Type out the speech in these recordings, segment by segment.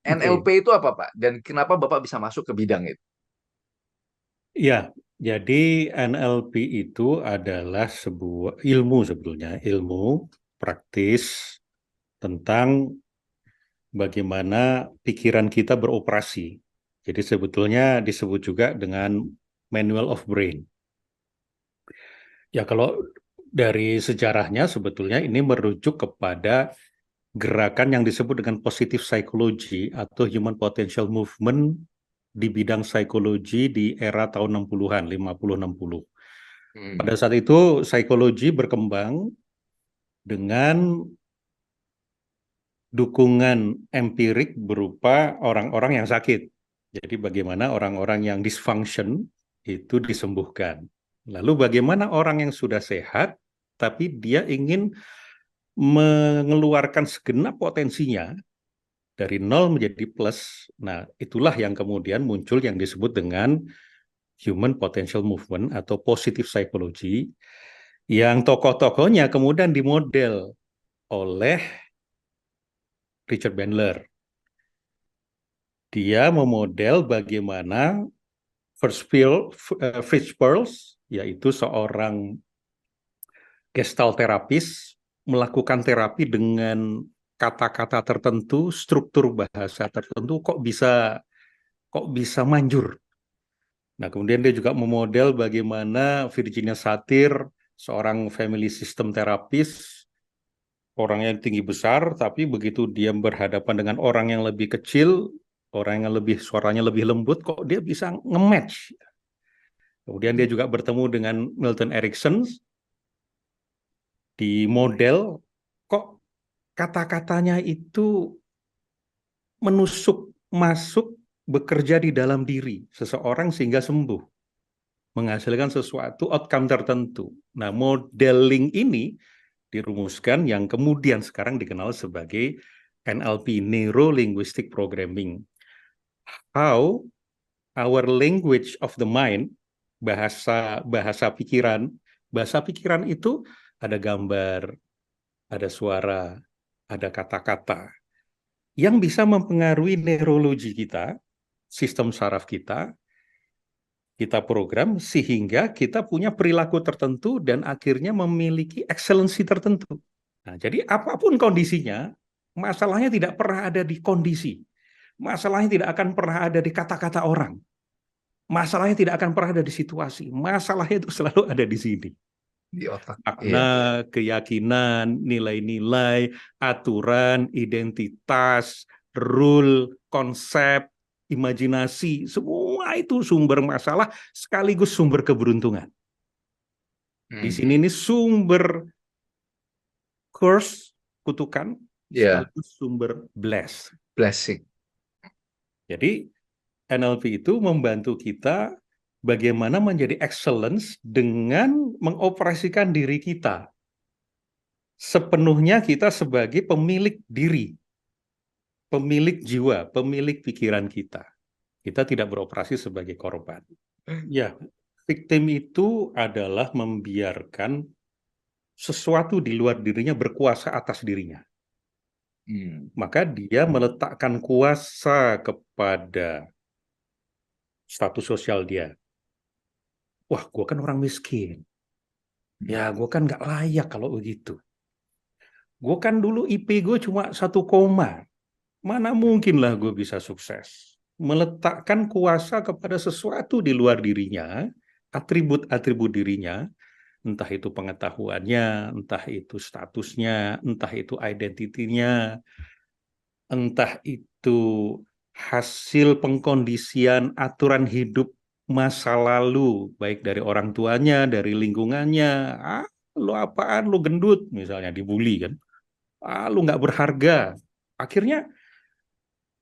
NLP Oke. itu apa, Pak? Dan kenapa Bapak bisa masuk ke bidang itu? Ya, jadi NLP itu adalah sebuah ilmu sebetulnya, ilmu praktis tentang bagaimana pikiran kita beroperasi. Jadi sebetulnya disebut juga dengan manual of brain. Ya kalau dari sejarahnya sebetulnya ini merujuk kepada gerakan yang disebut dengan positive psychology atau human potential movement di bidang psikologi di era tahun 60-an, 50-60. Hmm. Pada saat itu psikologi berkembang dengan dukungan empirik berupa orang-orang yang sakit. Jadi bagaimana orang-orang yang dysfunction itu disembuhkan. Lalu bagaimana orang yang sudah sehat tapi dia ingin mengeluarkan segenap potensinya dari nol menjadi plus. Nah, itulah yang kemudian muncul yang disebut dengan human potential movement atau positive psychology yang tokoh-tokohnya kemudian dimodel oleh Richard Bandler. Dia memodel bagaimana Fritz Perls, yaitu seorang gestalt terapis, melakukan terapi dengan kata-kata tertentu, struktur bahasa tertentu, kok bisa manjur. Nah, kemudian dia juga memodel bagaimana Virginia Satir, seorang family system terapis, orang yang tinggi besar, tapi begitu dia berhadapan dengan orang yang lebih kecil, orang yang lebih suaranya lebih lembut, kok dia bisa nge-match. Kemudian dia juga bertemu dengan Milton Erickson di model, kok kata-katanya itu menusuk, masuk, bekerja di dalam diri seseorang sehingga sembuh, menghasilkan sesuatu outcome tertentu. Nah, modeling ini dirumuskan yang kemudian sekarang dikenal sebagai NLP, Neuro Linguistic Programming. How our language of the mind, bahasa bahasa pikiran, bahasa pikiran itu ada gambar, ada suara, ada kata-kata yang bisa mempengaruhi neurologi kita, sistem saraf kita program sehingga kita punya perilaku tertentu dan akhirnya memiliki excellency tertentu. Nah, jadi apapun kondisinya, masalahnya tidak pernah ada di kondisi. Masalahnya tidak akan pernah ada di kata-kata orang. Masalahnya tidak akan pernah ada di situasi. Masalahnya itu selalu ada di sini. Di otak. Makna, Iya. keyakinan, nilai-nilai, aturan, identitas, rule, konsep, imajinasi, semua itu sumber masalah sekaligus sumber keberuntungan. Di Hmm. sini ini sumber curse, kutukan, Iya. sekaligus sumber bless. Blessing. Jadi NLP itu membantu kita bagaimana menjadi excellence dengan mengoperasikan diri kita. Sepenuhnya kita sebagai pemilik diri, pemilik jiwa, pemilik pikiran kita. Kita tidak beroperasi sebagai korban. Ya, victim itu adalah membiarkan sesuatu di luar dirinya berkuasa atas dirinya. Hmm. Maka dia meletakkan kuasa kepada status sosial dia. Wah, gue kan orang miskin. Ya, gue kan nggak layak kalau begitu. Gue kan dulu IP gue cuma 1 koma. Mana mungkin lah gue bisa sukses. Meletakkan kuasa kepada sesuatu di luar dirinya, atribut-atribut dirinya, entah itu pengetahuannya, entah itu statusnya, entah itu identitinya, entah itu hasil pengkondisian aturan hidup masa lalu, baik dari orang tuanya, dari lingkungannya. Ah, lu apaan, lu gendut, misalnya dibully kan. Ah, lu nggak berharga. Akhirnya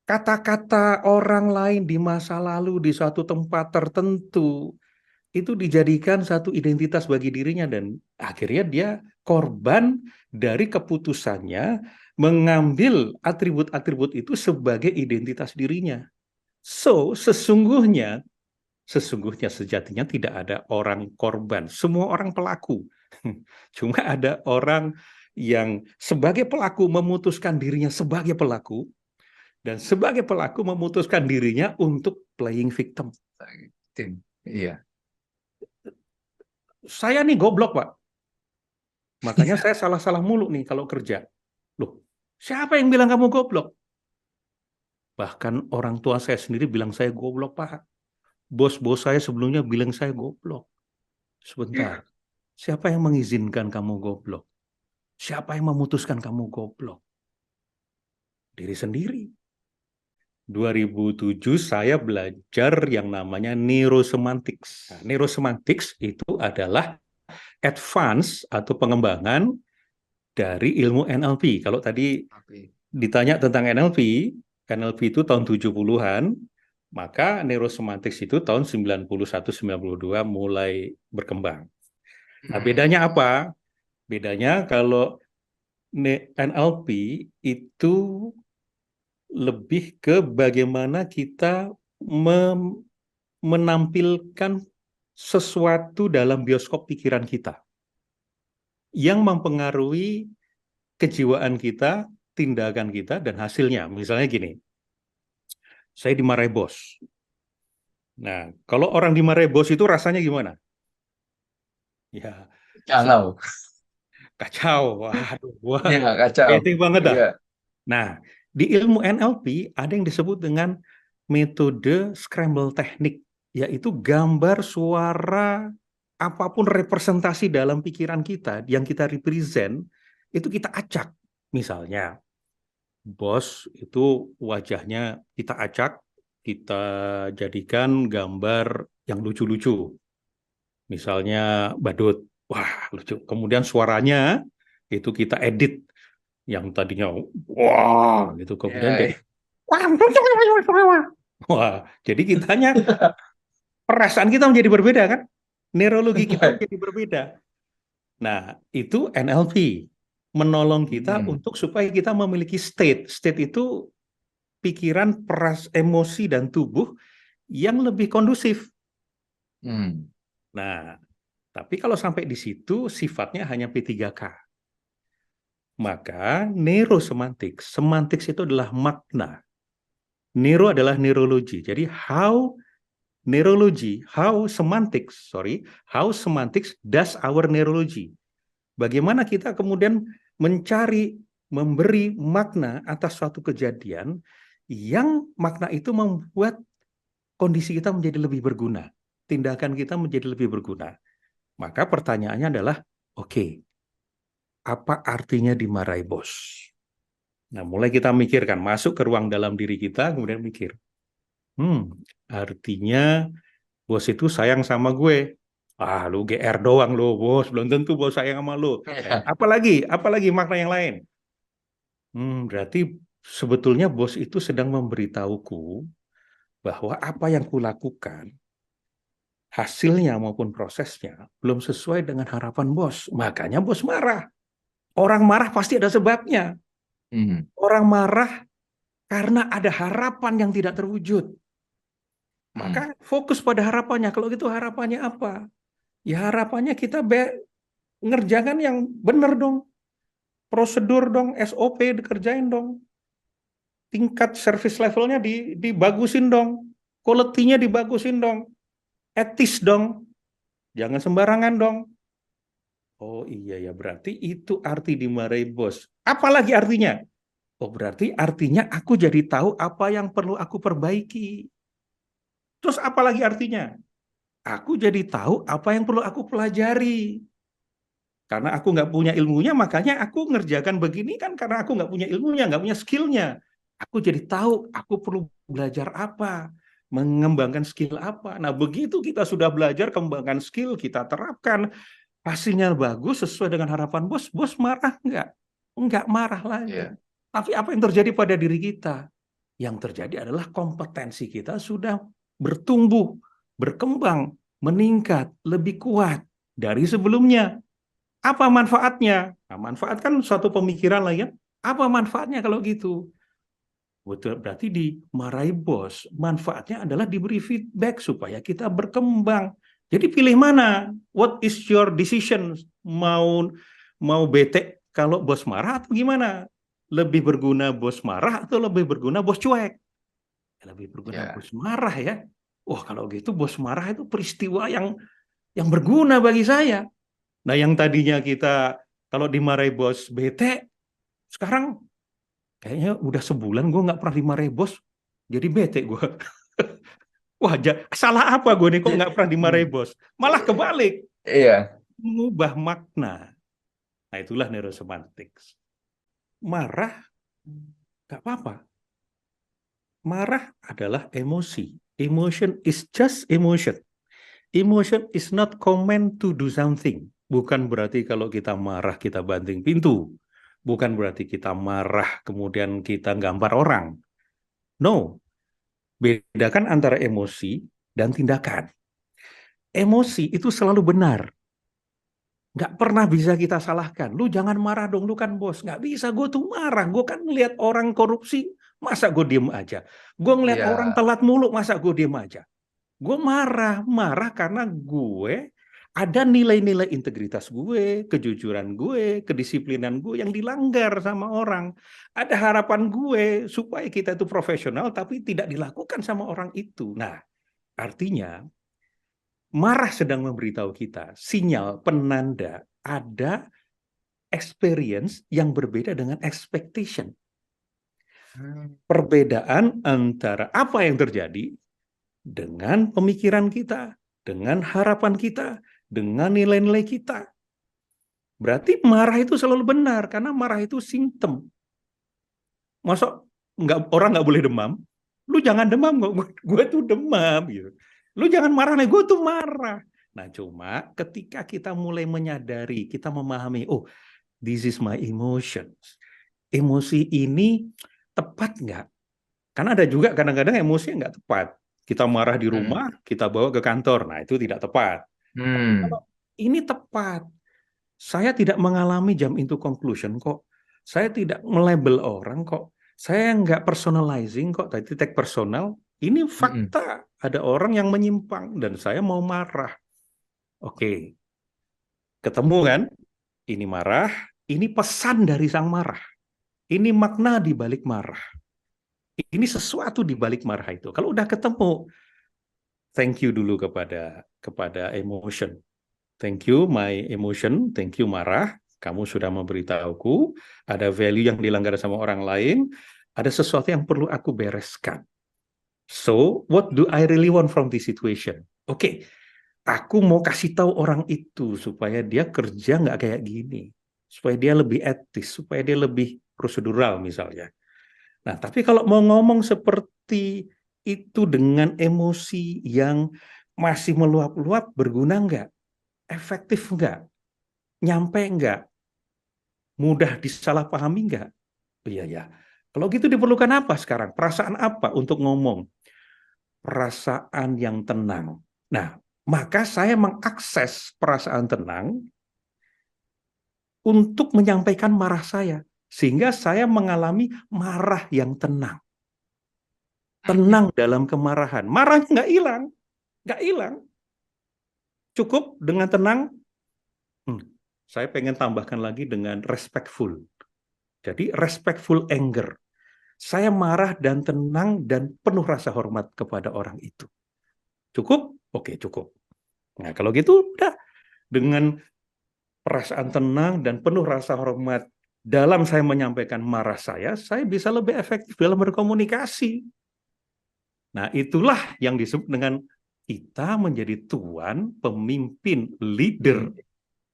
kata-kata orang lain di masa lalu di suatu tempat tertentu itu dijadikan satu identitas bagi dirinya dan akhirnya dia korban dari keputusannya mengambil atribut-atribut itu sebagai identitas dirinya. So, sesungguhnya sejatinya tidak ada orang korban, semua orang pelaku. Cuma ada orang yang sebagai pelaku memutuskan dirinya sebagai pelaku Dan sebagai pelaku memutuskan dirinya untuk playing victim. Iya. Saya nih goblok, Pak. Makanya saya salah-salah mulu nih kalau kerja. Loh, siapa yang bilang kamu goblok? Bahkan orang tua saya sendiri bilang saya goblok, Pak. Bos-bos saya sebelumnya bilang saya goblok. Sebentar, siapa yang mengizinkan kamu goblok? Siapa yang memutuskan kamu goblok? Diri sendiri. 2007 saya belajar yang namanya neurosemantics. Nah, neurosemantics itu adalah advance atau pengembangan dari ilmu NLP. Kalau tadi ditanya tentang NLP, NLP itu tahun 70-an, maka neurosemantics itu tahun 91-92 mulai berkembang. Nah, bedanya apa? Bedanya kalau NLP itu lebih ke bagaimana kita menampilkan sesuatu dalam bioskop pikiran kita yang mempengaruhi kejiwaan kita, tindakan kita, dan hasilnya. Misalnya gini, saya dimarahi bos. Nah, kalau orang dimarahi bos itu rasanya gimana? Ya, Kacau. kacau. Waduh, wah, Iya, kacau. bete banget dah. Iya. Nah, di ilmu NLP ada yang disebut dengan metode scramble teknik, yaitu gambar suara apapun representasi dalam pikiran kita yang kita represent, itu kita acak. Misalnya, bos itu wajahnya kita acak, kita jadikan gambar yang lucu-lucu. Misalnya badut, wah lucu. Kemudian suaranya itu kita edit, yang tadinya wah gitu, kemudian jadi wah. Jadi kitanya perasaan kita menjadi berbeda kan? Neurologi kita menjadi berbeda. Nah, itu NLP menolong kita untuk supaya kita memiliki state. State itu pikiran, emosi dan tubuh yang lebih kondusif. Nah, tapi kalau sampai di situ sifatnya hanya P3K. Maka neurosemantics, semantics itu adalah makna. Neuro adalah neurologi. Jadi how semantics does our neurology. Bagaimana kita kemudian mencari, memberi makna atas suatu kejadian yang makna itu membuat kondisi kita menjadi lebih berguna, tindakan kita menjadi lebih berguna. Maka pertanyaannya adalah, oke, apa artinya dimarahi bos? Nah, mulai kita mikirkan, masuk ke ruang dalam diri kita, kemudian mikir, artinya bos itu sayang sama gue. Ah, lu GR doang lu, bos. Belum tentu bos sayang sama lu. Apalagi makna yang lain. Berarti sebetulnya bos itu sedang memberitahuku bahwa apa yang kulakukan, hasilnya maupun prosesnya, belum sesuai dengan harapan bos. Makanya bos marah. Orang marah pasti ada sebabnya. Orang marah karena ada harapan yang tidak terwujud. Maka fokus pada harapannya. Kalau gitu harapannya apa? Ya harapannya kita ngerjakan yang benar dong. Prosedur dong, SOP dikerjain dong. Tingkat service levelnya dibagusin dong. Quality-nya dibagusin dong. Etis dong. Jangan sembarangan dong. Oh iya ya, berarti itu arti dimarahi bos. Apalagi artinya? Oh berarti artinya aku jadi tahu apa yang perlu aku perbaiki. Terus apalagi artinya? Aku jadi tahu apa yang perlu aku pelajari. Karena aku nggak punya ilmunya, makanya aku ngerjakan begini kan karena aku nggak punya ilmunya, nggak punya skillnya. Aku jadi tahu aku perlu belajar apa, mengembangkan skill apa. Nah begitu kita sudah belajar, kembangkan skill, kita terapkan, hasilnya bagus sesuai dengan harapan bos, bos marah nggak? Nggak marah lagi. Tapi apa yang terjadi pada diri kita? Yang terjadi adalah kompetensi kita sudah bertumbuh, berkembang, meningkat, lebih kuat dari sebelumnya. Apa manfaatnya? Nah, manfaat kan suatu pemikiran lah ya. Apa manfaatnya kalau gitu? Betul, berarti dimarahi bos. Manfaatnya adalah diberi feedback supaya kita berkembang. Jadi pilih mana? What is your decision? Mau bete kalau bos marah atau gimana? Lebih berguna bos marah atau lebih berguna bos cuek? Ya, lebih berguna Ya. bos marah ya. Wah, kalau gitu bos marah itu peristiwa yang berguna bagi saya. Nah, yang tadinya kita kalau dimarahi bos bete, sekarang kayaknya udah sebulan gue nggak pernah dimarahi bos, jadi bete gue. Wah, salah apa gue nih kok nggak pernah dimarahi bos? Malah kebalik, Iya. mengubah makna. Nah, itulah neurosemantics. Marah nggak apa-apa. Marah adalah emosi. Emotion is just emotion. Emotion is not command to do something. Bukan berarti kalau kita marah kita banting pintu. Bukan berarti kita marah kemudian kita gambar orang. No. Bedakan antara emosi dan tindakan. Emosi itu selalu benar. Nggak pernah bisa kita salahkan. Lu jangan marah dong, lu kan bos. Nggak bisa, gue tuh marah. Gue kan ngeliat orang korupsi, masa gue diem aja. Gue ngeliat orang Iya. telat mulu, masa gue diem aja. Gue marah karena gue ada nilai-nilai integritas gue, kejujuran gue, kedisiplinan gue yang dilanggar sama orang. Ada harapan gue supaya kita itu profesional tapi tidak dilakukan sama orang itu. Nah, artinya marah sedang memberitahu kita, sinyal penanda ada experience yang berbeda dengan expectation. Hmm. Perbedaan antara apa yang terjadi dengan pemikiran kita, dengan harapan kita, dengan nilai-nilai kita. Berarti marah itu selalu benar, karena marah itu simptom. Masa orang nggak boleh demam? Lu jangan demam, gue tuh demam. Gitu. Lu jangan marah, nih gue tuh marah. Nah, cuma ketika kita mulai menyadari, kita memahami, oh, this is my emotions. Emosi ini tepat nggak? Karena ada juga kadang-kadang emosi yang nggak tepat. Kita marah di Hmm. rumah, kita bawa ke kantor. Nah, itu tidak tepat. Tapi kalau Hmm. ini tepat, saya tidak mengalami jump into conclusion kok. Saya tidak melabel orang kok. Saya nggak personalizing kok. Tadi tag personal. Ini Hmm. fakta. Ada orang yang menyimpang dan saya mau marah. Oke, ketemu kan? Ini marah. Ini pesan dari sang marah. Ini makna di balik marah. Ini sesuatu di balik marah itu. Kalau udah ketemu, thank you dulu kepada emotion. Thank you my emotion, thank you marah. Kamu sudah memberitahuku ada value yang dilanggar sama orang lain, ada sesuatu yang perlu aku bereskan. So, what do I really want from this situation? Oke, aku mau kasih tahu orang itu supaya dia kerja nggak kayak gini, supaya dia lebih etis, supaya dia lebih prosedural misalnya. Nah, tapi kalau mau ngomong seperti itu dengan emosi yang masih meluap-luap, berguna nggak? Efektif nggak? Nyampe nggak? Mudah disalahpahami nggak? Iya ya. Kalau gitu diperlukan apa sekarang? Perasaan apa untuk ngomong? Perasaan yang tenang. Nah, maka saya mengakses perasaan tenang untuk menyampaikan marah saya. Sehingga saya mengalami marah yang tenang. Tenang dalam kemarahan. Marahnya nggak hilang. Nggak hilang. Cukup dengan tenang. Saya pengen tambahkan lagi dengan respectful. Jadi respectful anger. Saya marah dan tenang dan penuh rasa hormat kepada orang itu. Cukup? Oke, cukup. Nah, kalau gitu udah dengan perasaan tenang dan penuh rasa hormat dalam saya menyampaikan marah saya bisa lebih efektif dalam berkomunikasi. Nah, itulah yang disebut dengan kita menjadi tuan, pemimpin, leader Hmm.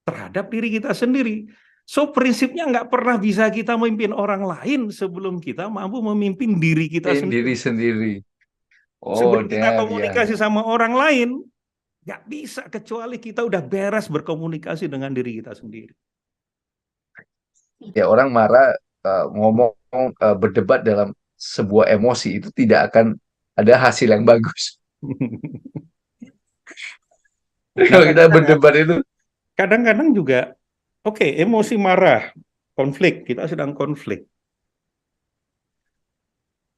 terhadap diri kita sendiri. So, prinsipnya nggak pernah bisa kita memimpin orang lain sebelum kita mampu memimpin diri kita Diri sendiri. sendiri. Oh, Sebelum kita damn, ya. komunikasi sama orang lain, nggak bisa kecuali kita udah beres berkomunikasi dengan diri kita sendiri. Ya, orang marah, ngomong, berdebat dalam sebuah emosi itu tidak akan ada hasil yang bagus. Nah, Kalau kita berdebat itu, kadang-kadang juga, oke, emosi marah, konflik, kita sedang konflik.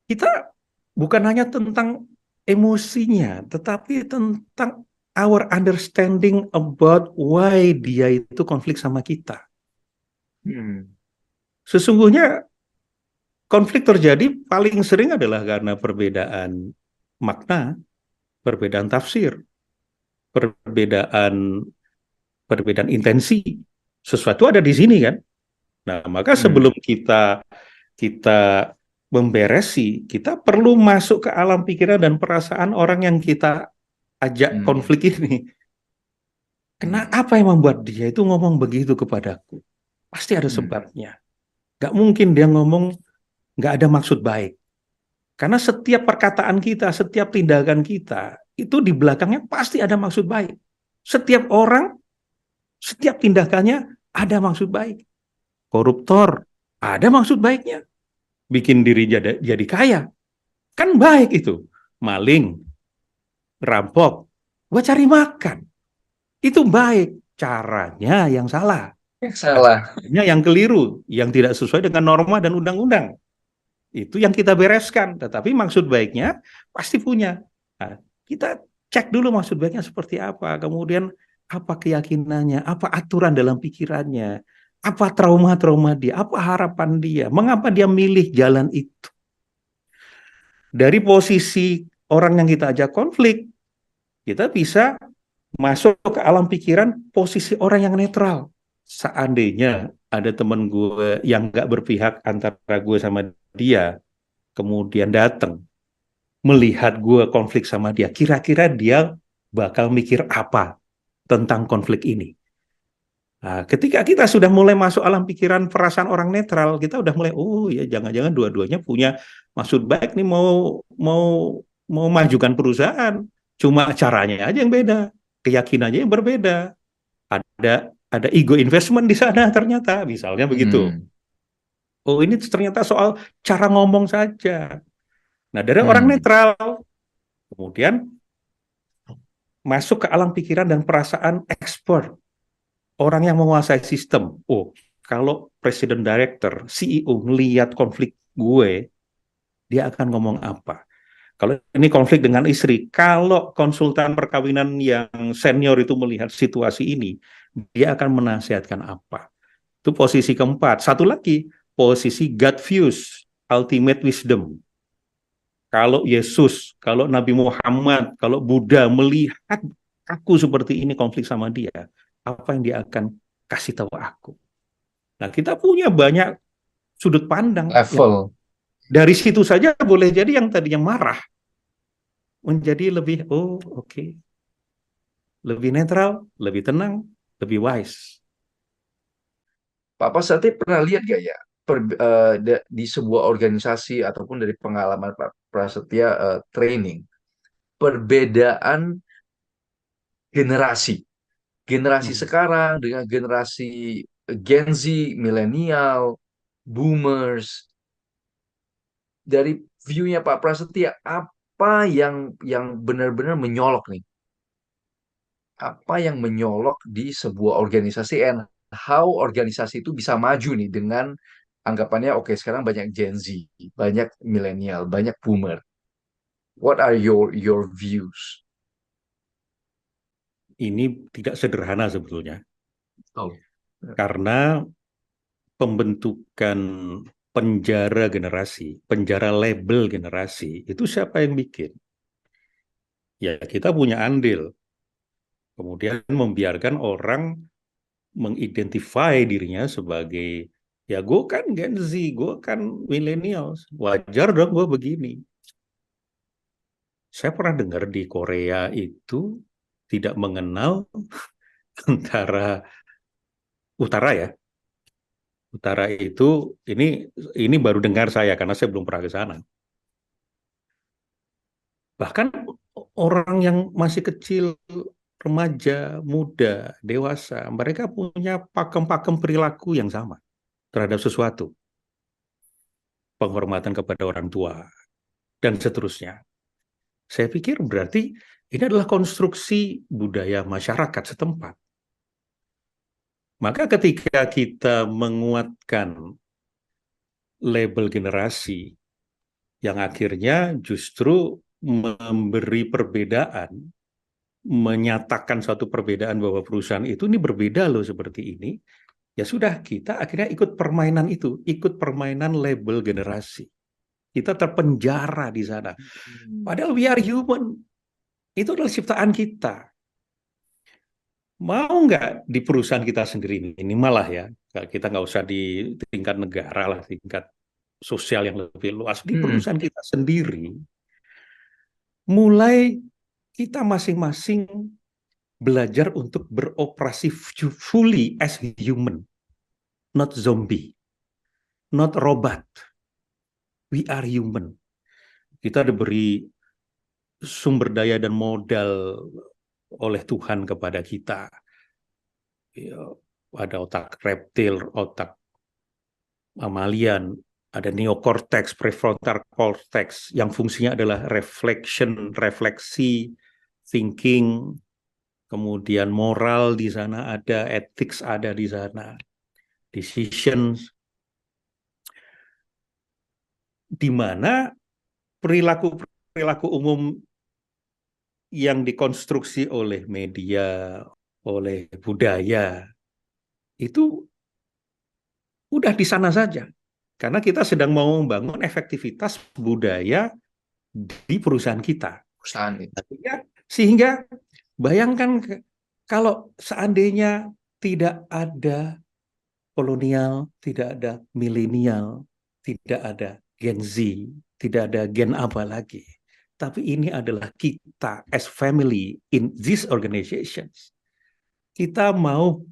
Kita bukan hanya tentang emosinya, tetapi tentang our understanding about why dia itu konflik sama kita. hmm, Sesungguhnya konflik terjadi paling sering adalah karena perbedaan makna, perbedaan tafsir, perbedaan perbedaan intensi. Sesuatu ada di sini kan. Nah, maka Hmm. sebelum kita kita memberesi, kita perlu masuk ke alam pikiran dan perasaan orang yang kita ajak Hmm. konflik ini. Hmm. Kenapa yang membuat dia itu ngomong begitu kepadaku? Pasti ada Hmm. sebabnya. Gak mungkin dia ngomong gak ada maksud baik. Karena setiap perkataan kita, setiap tindakan kita, itu di belakangnya pasti ada maksud baik. Setiap orang, setiap tindakannya ada maksud baik. Koruptor, ada maksud baiknya. Bikin diri jadi kaya, kan baik itu. Maling, rampok, buat cari makan. Itu baik. Caranya yang salah. Salah. Caranya yang keliru, yang tidak sesuai dengan norma dan undang-undang. Itu yang kita bereskan. Tetapi maksud baiknya pasti punya. Nah, kita cek dulu maksud baiknya seperti apa. Kemudian apa keyakinannya, apa aturan dalam pikirannya, apa trauma-trauma dia, apa harapan dia, mengapa dia milih jalan itu. Dari posisi orang yang kita ajak konflik, kita bisa masuk ke alam pikiran posisi orang yang netral. Seandainya ada teman gue yang nggak berpihak antara gue sama dia, kemudian datang melihat gue konflik sama dia, kira-kira dia bakal mikir apa tentang konflik ini. Nah, ketika kita sudah mulai masuk alam pikiran perasaan orang netral, kita udah mulai, oh ya jangan-jangan dua-duanya punya maksud baik nih, mau mau majukan perusahaan, cuma caranya aja yang beda, keyakinannya yang berbeda, ada ego investment di sana ternyata, misalnya begitu. Hmm. Oh ini ternyata soal cara ngomong saja. Nah dari orang Hmm. netral, kemudian masuk ke alam pikiran dan perasaan expert, orang yang menguasai sistem. Oh, kalau presiden director, CEO melihat konflik gue, dia akan ngomong apa? Kalau ini konflik dengan istri, kalau konsultan perkawinan yang senior itu melihat situasi ini, dia akan menasihatkan apa? Itu posisi keempat. Satu lagi, posisi God views, ultimate wisdom. Kalau Yesus, kalau Nabi Muhammad, kalau Buddha melihat aku seperti ini konflik sama dia, apa yang dia akan kasih tahu aku? Nah, kita punya banyak sudut pandang. Ya, Level. dari situ saja boleh jadi yang tadinya marah menjadi lebih, oh oke, okay, lebih netral, lebih tenang, lebih wise. Pak Pasati pernah lihat gak ya di sebuah organisasi ataupun dari pengalaman Pak Prasetya training perbedaan generasi generasi Hmm. sekarang dengan generasi Gen Z, milenial, boomers dari view-nya Pak Prasetya apa yang benar-benar menyolok nih? Apa yang menyolok di sebuah organisasi and how organisasi itu bisa maju nih dengan anggapannya oke sekarang banyak Gen Z, banyak milenial, banyak boomer. What are your views? Ini tidak sederhana sebetulnya, Oh. karena pembentukan penjara generasi, penjara label generasi, itu siapa yang bikin? Ya kita punya andil. Kemudian membiarkan orang mengidentify dirinya sebagai, ya gue kan Gen Z, gue kan millennials, wajar dong gue begini. Saya pernah dengar di Korea itu tidak mengenal antara utara ya. Utara itu ini baru dengar saya karena saya belum pernah ke sana. Bahkan orang yang masih kecil, remaja, muda, dewasa, mereka punya pakem-pakem perilaku yang sama terhadap sesuatu, penghormatan kepada orang tua dan seterusnya. Saya pikir berarti ini adalah konstruksi budaya masyarakat setempat. Maka ketika kita menguatkan label generasi yang akhirnya justru memberi perbedaan, menyatakan suatu perbedaan bahwa perusahaan itu ini berbeda loh seperti ini, Ya sudah, kita akhirnya ikut permainan itu, ikut permainan label generasi. Kita terpenjara di sana. Hmm. Padahal we are human. Itu adalah ciptaan kita. Mau nggak di perusahaan kita sendiri, minimal lah ya. Kita nggak usah di tingkat negara lah, tingkat sosial yang lebih luas. Di Hmm. perusahaan kita sendiri, mulai kita masing-masing belajar untuk beroperasi fully as human, not zombie, not robot. We are human. Kita diberi sumber daya dan modal oleh Tuhan kepada kita. Ya, ada otak reptil, otak mammalian, ada neocortex, prefrontal cortex yang fungsinya adalah reflection, refleksi, thinking, kemudian moral di sana ada, ethics ada di sana, decisions, di mana perilaku umum yang dikonstruksi oleh media, oleh budaya, itu udah di sana saja. Karena kita sedang mau membangun efektivitas budaya di perusahaan kita. Perusahaan itu. Sehingga bayangkan kalau seandainya tidak ada kolonial, tidak ada milenial, tidak ada Gen Z, tidak ada gen apa lagi. Tapi ini adalah kita as family in these organizations. Kita mau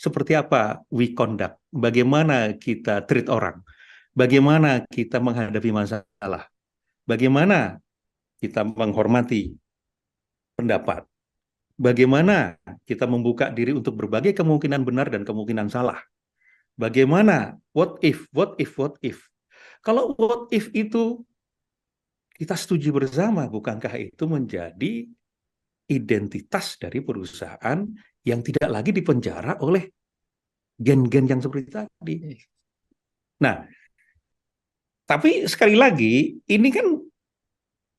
seperti apa we conduct, bagaimana kita treat orang, bagaimana kita menghadapi masalah, bagaimana kita menghormati pendapat, bagaimana kita membuka diri untuk berbagai kemungkinan benar dan kemungkinan salah. Bagaimana what if, what if, what if. Kalau what if itu kita setuju bersama, bukankah itu menjadi identitas dari perusahaan yang tidak lagi dipenjara oleh gen-gen yang seperti tadi. Nah, tapi sekali lagi, ini kan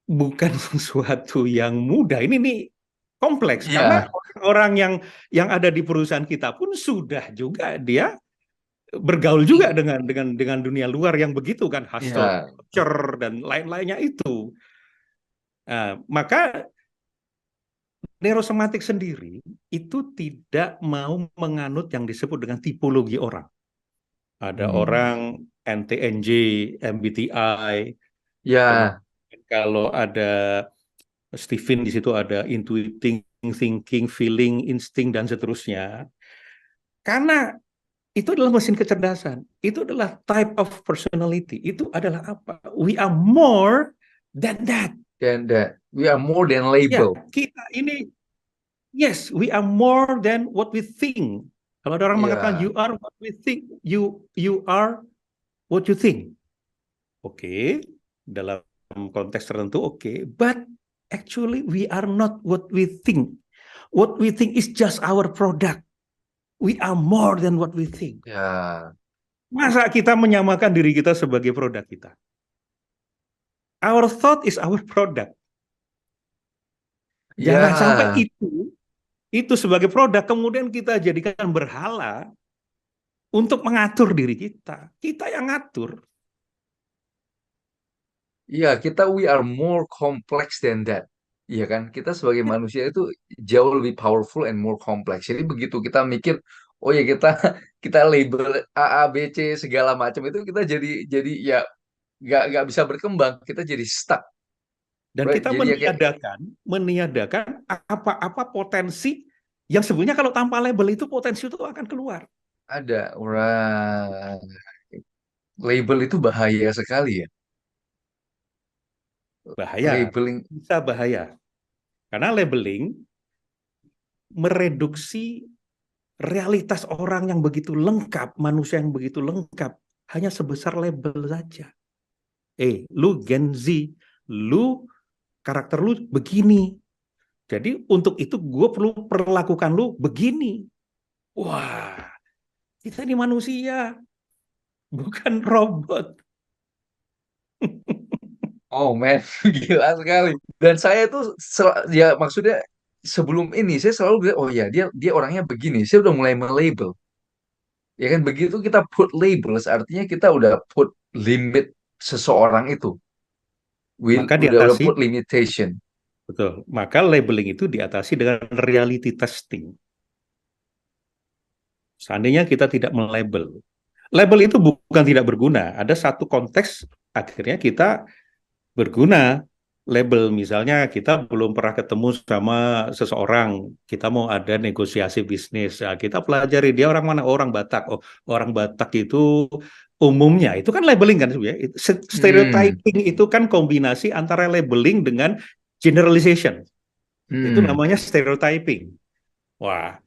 bukan sesuatu yang mudah. Ini nih kompleks karena Ya, orang yang ada di perusahaan kita pun sudah juga dia bergaul juga dengan dunia luar yang begitu kan, hustle ya, culture dan lain-lainnya itu. Nah, maka neurosemantik sendiri itu tidak mau menganut yang disebut dengan tipologi orang. Ada hmm. orang NTNJ, MBTI, Ya, kemudian kalau ada Stephen di situ ada intuiting, thinking, feeling, insting dan seterusnya. Karena itu adalah mesin kecerdasan. Itu adalah type of personality. Itu adalah apa? We are more than that. dan that we are more than Ya, label. kita ini, yes, we are more than what we think. Kalau ada orang mengatakan Ya, you are what we think, you are what you think. Oke, dalam konteks tertentu oke, but actually we are not what we think. What we think is just our product. We are more than what we think. ya, Masa kita menyamakan diri kita sebagai produk kita? Our thought is our product. Jangan sampai ya. itu sebagai produk kemudian kita jadikan berhala untuk mengatur diri kita. Kita yang ngatur. Iya, kita we are more complex than that. Iya kan? Kita sebagai manusia itu jauh lebih powerful and more complex. Jadi begitu kita mikir, oh ya kita kita label A A B C segala macam itu kita jadi ya nggak bisa berkembang. Kita jadi stuck, Dan right? kita Jadi ya kayak meniadakan apa-apa potensi yang sebenarnya kalau tanpa label itu potensi itu akan keluar. ada orang label itu bahaya sekali ya. Bahaya, Labeling, bisa bahaya. Karena labeling mereduksi realitas orang yang begitu lengkap, manusia yang begitu lengkap, hanya sebesar label saja. Lu Gen Z, lu karakter lu begini. Jadi untuk itu gue perlu perlakukan lu begini. Wah, kita ini manusia, bukan robot. oh man, gila sekali. Dan saya tuh ya maksudnya sebelum ini saya selalu bilang, oh ya dia dia orangnya begini. Saya udah mulai melabel. Ya kan begitu kita put labels, artinya kita udah put limit seseorang itu. Maka Udah diatasi, put limitation. betul. Maka labeling itu diatasi dengan reality testing. Seandainya kita tidak melabel, label itu bukan tidak berguna. Ada satu konteks akhirnya kita berguna. Label misalnya kita belum pernah ketemu sama seseorang, kita mau ada negosiasi bisnis, ya, kita pelajari dia orang mana, orang Batak. Oh, orang Batak itu umumnya itu kan labeling kan sebenarnya. Hmm, Stereotyping itu kan kombinasi antara labeling dengan generalization. Itu hmm, namanya stereotyping. Wah,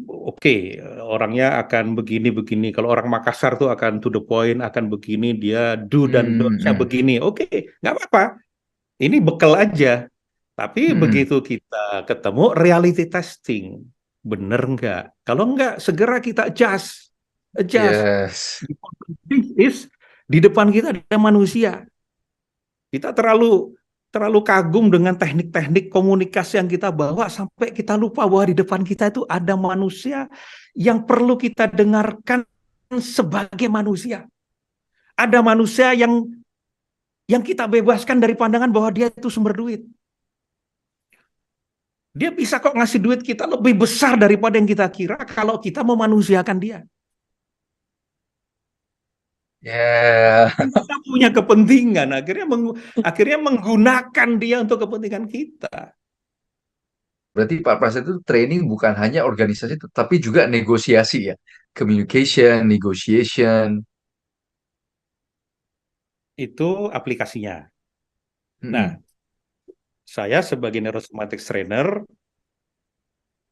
oke, orangnya akan begini-begini. Kalau orang Makassar tuh akan to the point, akan begini, dia do dan hmm, don't-nya hmm, begini. Oke, nggak apa-apa. Ini bekal aja. Tapi hmm. begitu kita ketemu reality testing, bener nggak? Kalau nggak, segera kita adjust. Adjust. Yes. This is, di depan kita ada manusia. Kita terlalu terlalu kagum dengan teknik-teknik komunikasi yang kita bawa sampai kita lupa bahwa di depan kita itu ada manusia yang perlu kita dengarkan sebagai manusia. Ada manusia yang kita bebaskan dari pandangan bahwa dia itu sumber duit. Dia bisa kok ngasih duit kita lebih besar daripada yang kita kira kalau kita memanusiakan dia. Ya, Kita punya kepentingan, akhirnya menggunakan dia untuk kepentingan kita. berarti Pak Pras itu training bukan hanya organisasi, tapi juga negosiasi ya. Communication, negotiation. Itu aplikasinya. Hmm. Nah, saya sebagai neurosemantics trainer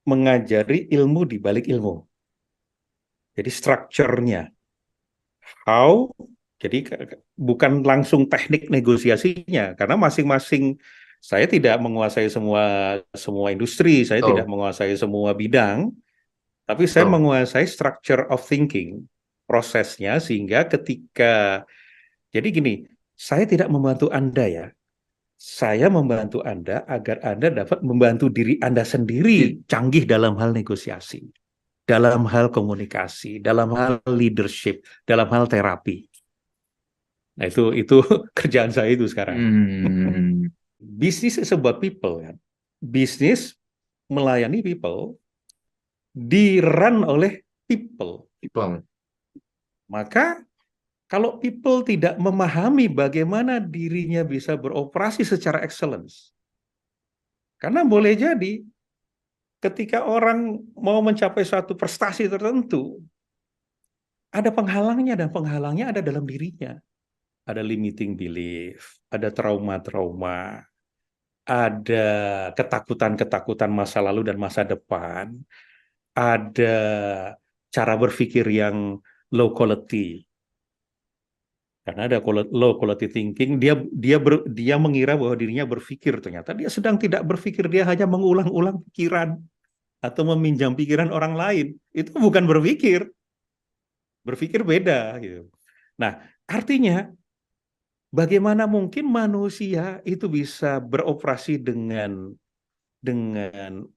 mengajari ilmu di balik ilmu. Jadi strukturnya, how, jadi bukan langsung teknik negosiasinya, karena masing-masing saya tidak menguasai semua semua industri, saya tidak Betul, menguasai semua bidang, tapi saya betul. menguasai structure of thinking, prosesnya sehingga ketika, jadi gini, saya tidak membantu Anda ya, saya membantu Anda agar Anda dapat membantu diri Anda Di- sendiri canggih dalam hal negosiasi, dalam hal komunikasi, dalam hal leadership, dalam hal terapi. Nah, itu kerjaan saya itu sekarang. Hmm. Bisnis is about people kan. Bisnis melayani people, di run oleh people. People. Maka kalau people tidak memahami bagaimana dirinya bisa beroperasi secara excellence, karena boleh jadi ketika orang mau mencapai suatu prestasi tertentu, ada penghalangnya dan penghalangnya ada dalam dirinya. Ada limiting belief, ada trauma-trauma, ada ketakutan-ketakutan masa lalu dan masa depan, ada cara berpikir yang low quality. Karena ada low quality thinking, dia mengira bahwa dirinya berpikir, ternyata dia sedang tidak berpikir, dia hanya mengulang-ulang pikiran atau meminjam pikiran orang lain. Itu bukan berpikir, berpikir beda gitu. Nah, artinya bagaimana mungkin manusia itu bisa beroperasi dengan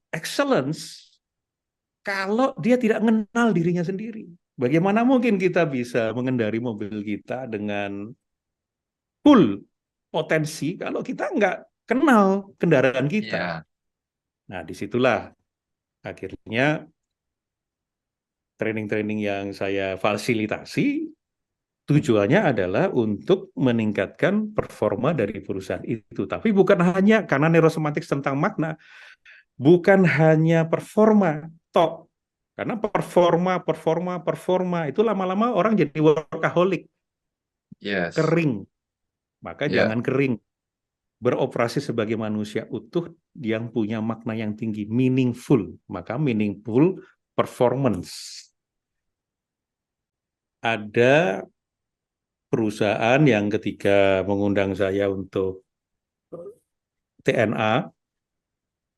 excellence kalau dia tidak mengenal dirinya sendiri? Bagaimana mungkin kita bisa mengendari mobil kita dengan full potensi kalau kita nggak kenal kendaraan kita? Ya. Nah, disitulah akhirnya training-training yang saya fasilitasi tujuannya adalah untuk meningkatkan performa dari perusahaan itu. Tapi bukan hanya karena neurosemantics tentang makna, bukan hanya performa, toh. Karena performa itu lama-lama orang jadi workaholic, Yes. kering. Maka Ya. jangan kering. Beroperasi sebagai manusia utuh yang punya makna yang tinggi, meaningful. Maka meaningful performance. Ada perusahaan yang ketika mengundang saya untuk TNA,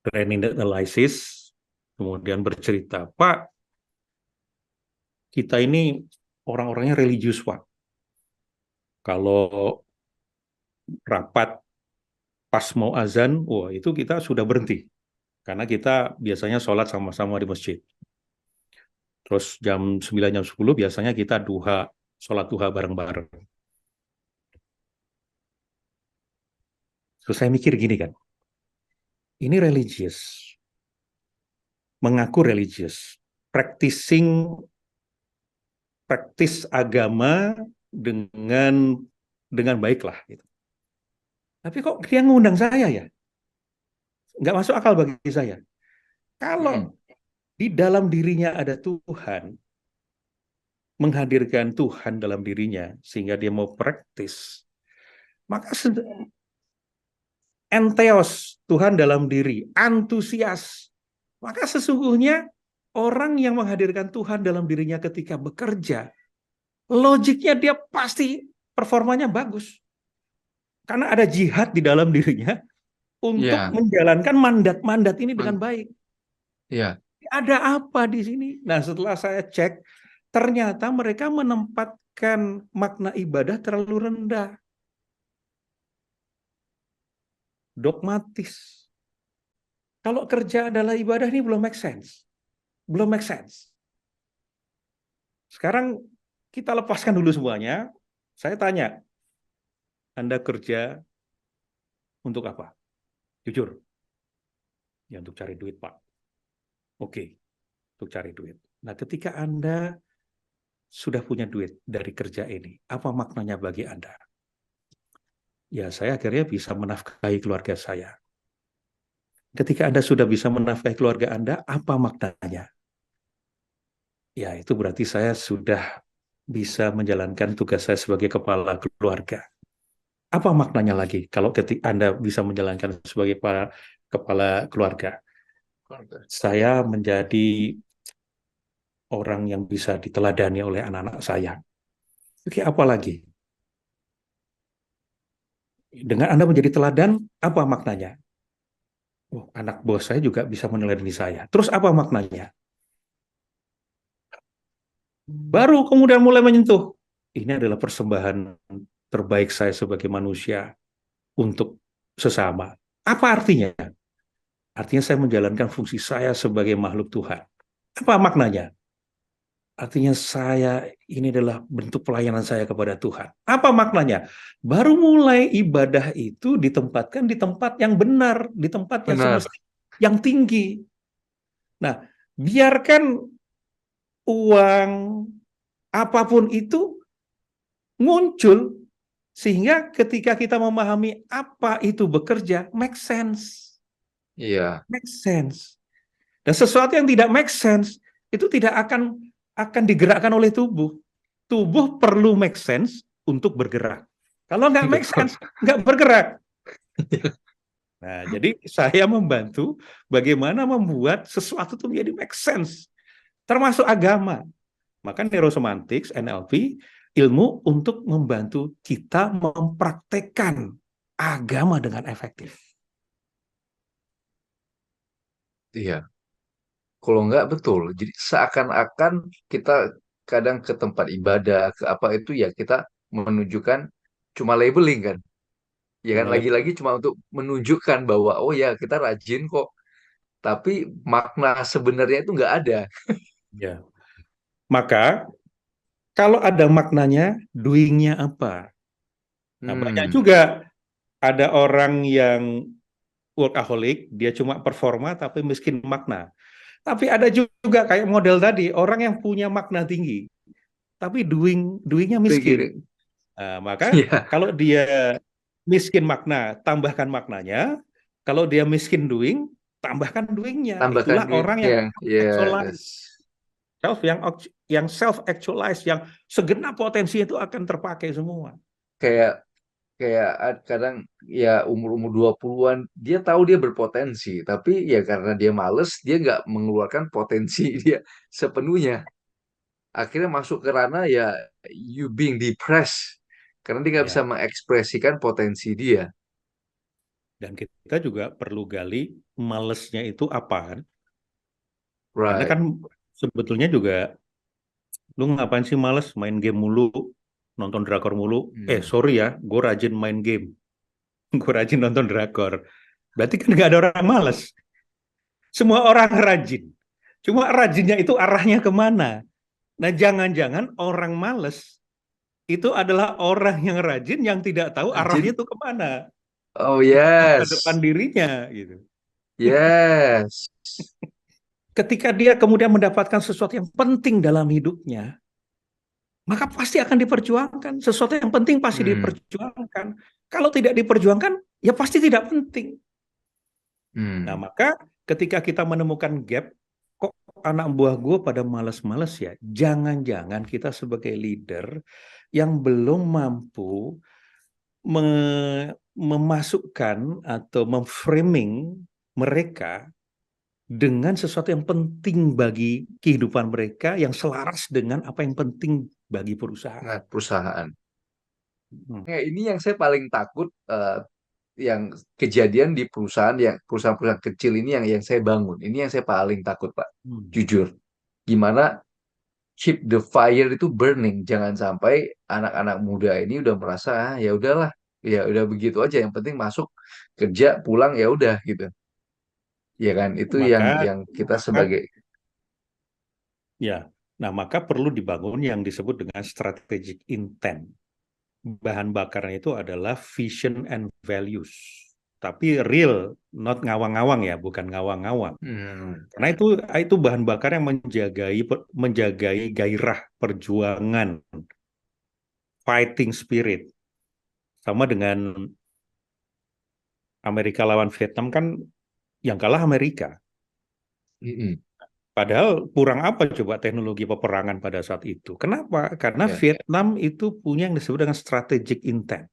Training Analysis, kemudian bercerita, Pak, kita ini orang-orangnya religius, Pak. Kalau rapat pas mau azan, wah itu kita sudah berhenti. Karena kita biasanya sholat sama-sama di masjid. Terus jam 9, jam 10 biasanya kita duha, sholat duha bareng-bareng. Terus saya mikir gini kan, ini religius, mengaku religius, practicing praktis agama dengan baik lah gitu. Tapi kok dia ngundang saya ya? Nggak masuk akal bagi saya. Hmm. Kalau di dalam dirinya ada Tuhan, menghadirkan Tuhan dalam dirinya sehingga dia mau praktis, maka entheos, Tuhan dalam diri, antusias, maka sesungguhnya orang yang menghadirkan Tuhan dalam dirinya ketika bekerja, logiknya dia pasti performanya bagus. Karena ada jihad di dalam dirinya untuk Ya, menjalankan mandat-mandat ini dengan baik. ya, Ada apa di sini? Nah, setelah saya cek, ternyata mereka menempatkan makna ibadah terlalu rendah, dogmatis. Kalau kerja adalah ibadah ini belum make sense. Belum make sense. Sekarang kita lepaskan dulu semuanya. Saya tanya, Anda kerja untuk apa? Jujur. Ya untuk cari duit, Pak. Oke, untuk cari duit. Nah, ketika Anda sudah punya duit dari kerja ini, apa maknanya bagi Anda? Ya, saya akhirnya bisa menafkahi keluarga saya. Ketika Anda sudah bisa menafkahi keluarga Anda, apa maknanya? Ya, itu berarti saya sudah bisa menjalankan tugas saya sebagai kepala keluarga. Apa maknanya lagi kalau ketika Anda bisa menjalankan sebagai kepala keluarga? Saya menjadi orang yang bisa diteladani oleh anak-anak saya. Oke, apa lagi? Dengan Anda menjadi teladan, apa maknanya? Oh, anak bos saya juga bisa meneladani saya. Terus apa maknanya? Baru kemudian mulai menyentuh. Ini adalah persembahan terbaik saya sebagai manusia untuk sesama. Apa artinya? Artinya saya menjalankan fungsi saya sebagai makhluk Tuhan. Apa maknanya? Artinya saya ini adalah bentuk pelayanan saya kepada Tuhan. Apa maknanya? Baru mulai ibadah itu ditempatkan di tempat yang benar, di tempat yang benar. semestinya, yang tinggi. Nah, biarkan uang apapun itu muncul sehingga ketika kita memahami apa itu bekerja, make sense. Iya, Make sense. Dan sesuatu yang tidak make sense itu tidak akan digerakkan oleh tubuh. Tubuh perlu make sense untuk bergerak. Kalau nggak make betul. sense, nggak bergerak. Nah, jadi saya membantu bagaimana membuat sesuatu itu menjadi make sense, termasuk agama. Maka neurosemantics, NLP, ilmu untuk membantu kita mempraktekkan agama dengan efektif. Iya. Kalau nggak betul, jadi seakan-akan kita kadang ke tempat ibadah, ke apa itu ya kita menunjukkan cuma labeling kan. Ya kan Cuma lagi-lagi cuma untuk menunjukkan bahwa oh ya kita rajin kok, tapi makna sebenarnya itu nggak ada. ya. Maka kalau ada maknanya, doing-nya apa? Nah, banyak Hmm, juga ada orang yang workaholic, dia cuma performa tapi miskin makna. Tapi ada juga kayak model tadi, orang yang punya makna tinggi, tapi doing-nya miskin. begini. Nah, maka Ya, kalau dia miskin makna, tambahkan maknanya. Kalau dia miskin doing, tambahkan doing-nya. tambahkan Itulah orang yang duitnya. Yes. actualize, yang self actualize, yang segenap potensi itu akan terpakai semua. Kayak kayak kadang ya umur-umur 20-an dia tahu dia berpotensi, tapi ya karena dia males, dia nggak mengeluarkan potensi dia sepenuhnya. Akhirnya masuk ke ranah ya you being depressed karena dia nggak bisa Ya, mengekspresikan potensi dia. dan kita juga perlu gali malesnya itu apa kan? Karena Right. kan sebetulnya juga lu ngapain sih males main game mulu, nonton drakor mulu? Hmm. Sorry ya, gue rajin main game, gue rajin nonton drakor. Berarti kan nggak ada orang males. Semua orang rajin. Cuma rajinnya itu arahnya kemana? Nah, jangan-jangan orang males itu adalah orang yang rajin yang tidak tahu arahnya Rajin. itu kemana, Oh masa depan yes, dirinya gitu. yes. Ketika dia kemudian mendapatkan sesuatu yang penting dalam hidupnya, maka pasti akan diperjuangkan. Sesuatu yang penting pasti Hmm, diperjuangkan. Kalau tidak diperjuangkan, ya pasti tidak penting. Nah, hmm. maka ketika kita menemukan gap, kok anak buah gue pada males-males ya? Jangan-jangan kita sebagai leader yang belum mampu memasukkan atau memframing mereka dengan sesuatu yang penting bagi kehidupan mereka yang selaras dengan apa yang penting bagi perusahaan. Nah, perusahaan. Hmm. Ya, ini yang saya paling takut, yang kejadian di perusahaan, yang perusahaan-perusahaan kecil ini yang saya bangun. Ini yang saya paling takut, Pak. Hmm. Jujur. Gimana keep the fire itu burning. Jangan sampai anak-anak muda ini udah merasa, ah, ya udahlah, ya udah begitu aja. Yang penting masuk kerja, pulang ya udah gitu. Ya kan? Itu yang Maka, kita maka sebagai. ya, nah maka perlu dibangun yang disebut dengan strategic intent. Bahan bakarnya itu adalah vision and values. Tapi real, not ngawang-ngawang ya, bukan ngawang-ngawang. Hmm, Karena itu bahan bakar yang menjagai gairah perjuangan, fighting spirit. Sama dengan Amerika lawan Vietnam kan yang kalah Amerika. mm-mm. Padahal kurang apa coba teknologi peperangan pada saat itu. Kenapa? Karena Ya, Vietnam itu punya yang disebut dengan strategic intent.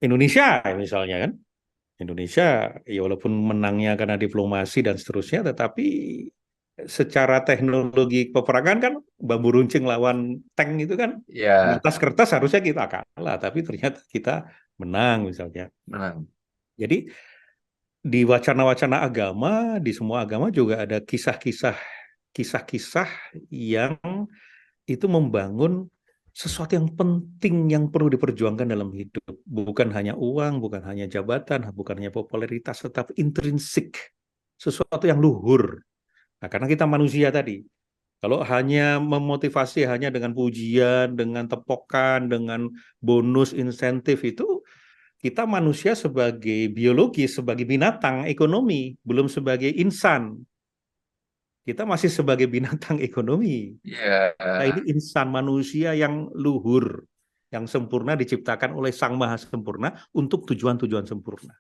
Indonesia misalnya kan. Indonesia ya walaupun menangnya karena diplomasi dan seterusnya, tetapi secara teknologi peperangan kan bambu runcing lawan tank itu kan di ya atas kertas harusnya kita kalah, tapi ternyata kita menang misalnya. menang. Jadi di wacana-wacana agama, di semua agama juga ada kisah-kisah yang itu membangun sesuatu yang penting yang perlu diperjuangkan dalam hidup. Bukan hanya uang, bukan hanya jabatan, bukan hanya popularitas, tetapi intrinsik. Sesuatu yang luhur. Nah, karena kita manusia tadi, kalau hanya memotivasi hanya dengan pujian, dengan tepokan, dengan bonus insentif itu, kita manusia sebagai biologi, sebagai binatang ekonomi, belum sebagai insan. Kita masih sebagai binatang ekonomi. Ya, Nah, ini insan manusia yang luhur, yang sempurna diciptakan oleh Sang Maha Sempurna untuk tujuan-tujuan sempurna.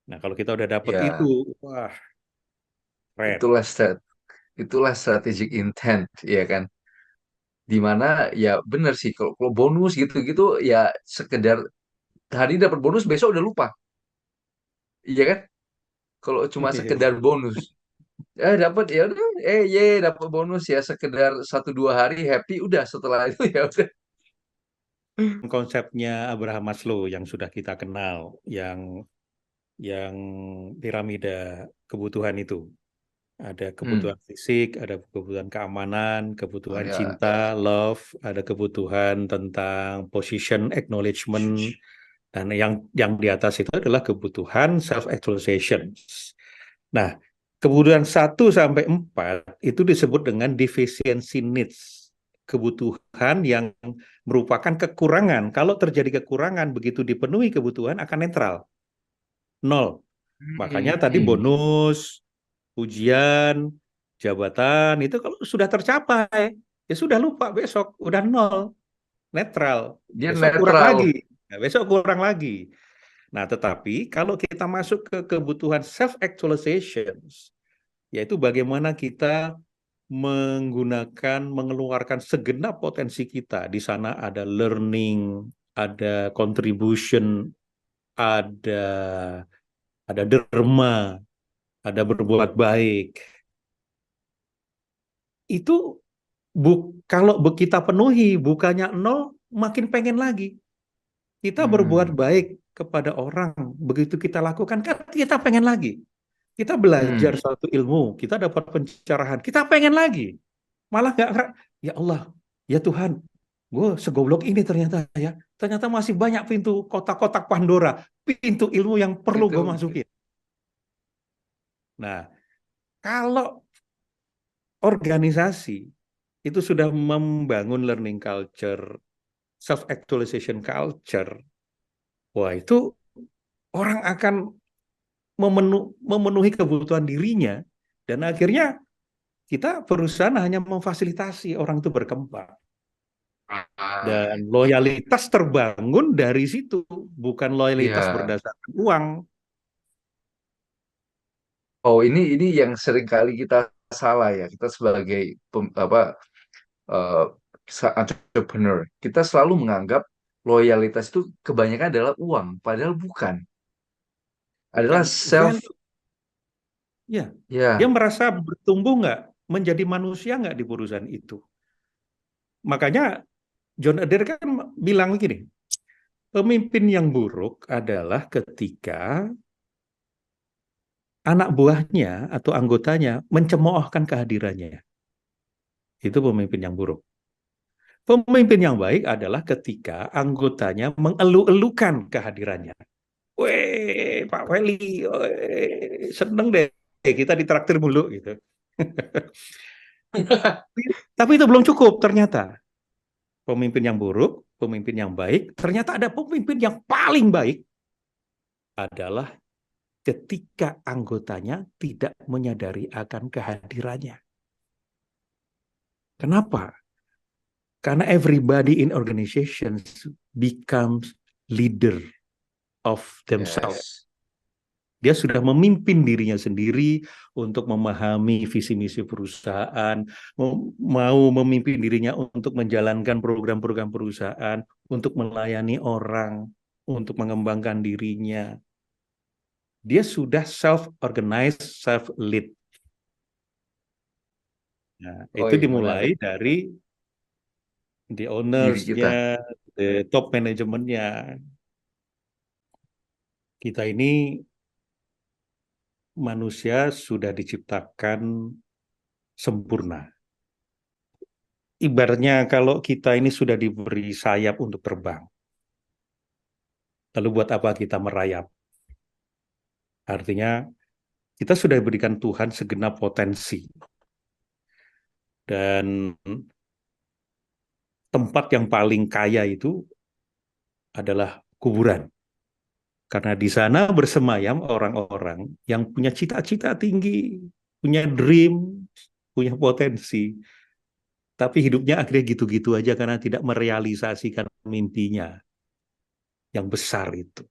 Nah, kalau kita udah dapet itu, ya wah, keren. itulah itulah strategic intent, ya kan? Dimana ya bener sih, kalau bonus gitu-gitu ya sekedar hari ini dapat bonus besok udah lupa, iya kan? Kalau cuma sekedar bonus, dapat ya udah, dapat bonus ya sekedar 1 2 hari happy, udah setelah itu ya udah. Konsepnya Abraham Maslow yang sudah kita kenal, yang piramida kebutuhan itu. Ada Hmm. kebutuhan fisik, ada kebutuhan keamanan, Oh, kebutuhan ya, cinta, love, ada kebutuhan tentang position, acknowledgement, dan yang di atas itu adalah kebutuhan self actualization. Nah, kebutuhan 1 sampai 4 itu disebut dengan deficiency needs. Kebutuhan yang merupakan kekurangan. Kalau terjadi kekurangan, begitu dipenuhi kebutuhan akan netral. Nol. Makanya tadi Hmm. bonus, ujian, jabatan, itu kalau sudah tercapai, ya sudah lupa besok, udah nol. Netral. Dia Besok kurang netral. lagi. Nah, besok kurang lagi. Nah, tetapi kalau kita masuk ke kebutuhan self-actualization, yaitu bagaimana kita menggunakan, mengeluarkan segenap potensi kita. Di sana ada learning, ada contribution, ada derma, ada berbuat baik. Itu kalau kita penuhi, bukannya nol, makin pengen lagi. Kita berbuat Hmm. baik kepada orang, begitu kita lakukan, kan kita pengen lagi. Kita belajar Hmm. suatu ilmu, kita dapat pencerahan, kita pengen lagi. Malah nggak, ya Allah, ya Tuhan, gue segoblok ini ternyata ya. Ternyata masih banyak pintu kotak-kotak Pandora, pintu ilmu yang perlu gue Itu masukin. Nah, kalau organisasi itu sudah membangun learning culture, self-actualization culture, wah itu orang akan memenuhi kebutuhan dirinya, dan akhirnya kita perusahaan hanya memfasilitasi orang itu berkembang. Ah, Dan loyalitas terbangun dari situ, bukan loyalitas iya. berdasarkan uang. Oh, ini yang sering kali kita salah ya. Kita sebagai eh, entrepreneur, kita selalu menganggap loyalitas itu kebanyakan adalah uang, padahal bukan. Bukan Adalah self, value. Ya, dia ya. merasa bertumbuh nggak, menjadi manusia nggak di perusahaan itu. Makanya John Adair kan bilang gini, pemimpin yang buruk adalah ketika anak buahnya atau anggotanya mencemoohkan kehadirannya. Itu pemimpin yang buruk. Pemimpin yang baik adalah ketika anggotanya mengeluh-elukan kehadirannya. Weh, Pak Weli, seneng deh kita ditraktir mulu gitu. Tapi itu belum cukup ternyata. Pemimpin yang buruk, pemimpin yang baik, ternyata ada pemimpin yang paling baik adalah ketika anggotanya tidak menyadari akan kehadirannya. Kenapa? Karena everybody in organizations becomes leader of themselves. Yes. Dia sudah memimpin dirinya sendiri untuk memahami visi misi perusahaan, mau memimpin dirinya untuk menjalankan program-program perusahaan, untuk melayani orang, untuk mengembangkan dirinya. Dia sudah self-organized, self-lead. Nah, Oh itu iya, dimulai menarik. dari the Diri owners-nya, kita. the top manajemennya. Kita ini manusia sudah diciptakan sempurna. Ibaratnya kalau kita ini sudah diberi sayap untuk terbang, lalu buat apa kita merayap? Artinya kita sudah diberikan Tuhan segenap potensi, dan tempat yang paling kaya itu adalah kuburan. Karena di sana bersemayam orang-orang yang punya cita-cita tinggi, punya dream, punya potensi, tapi hidupnya akhirnya gitu-gitu aja karena tidak merealisasikan mimpinya yang besar itu.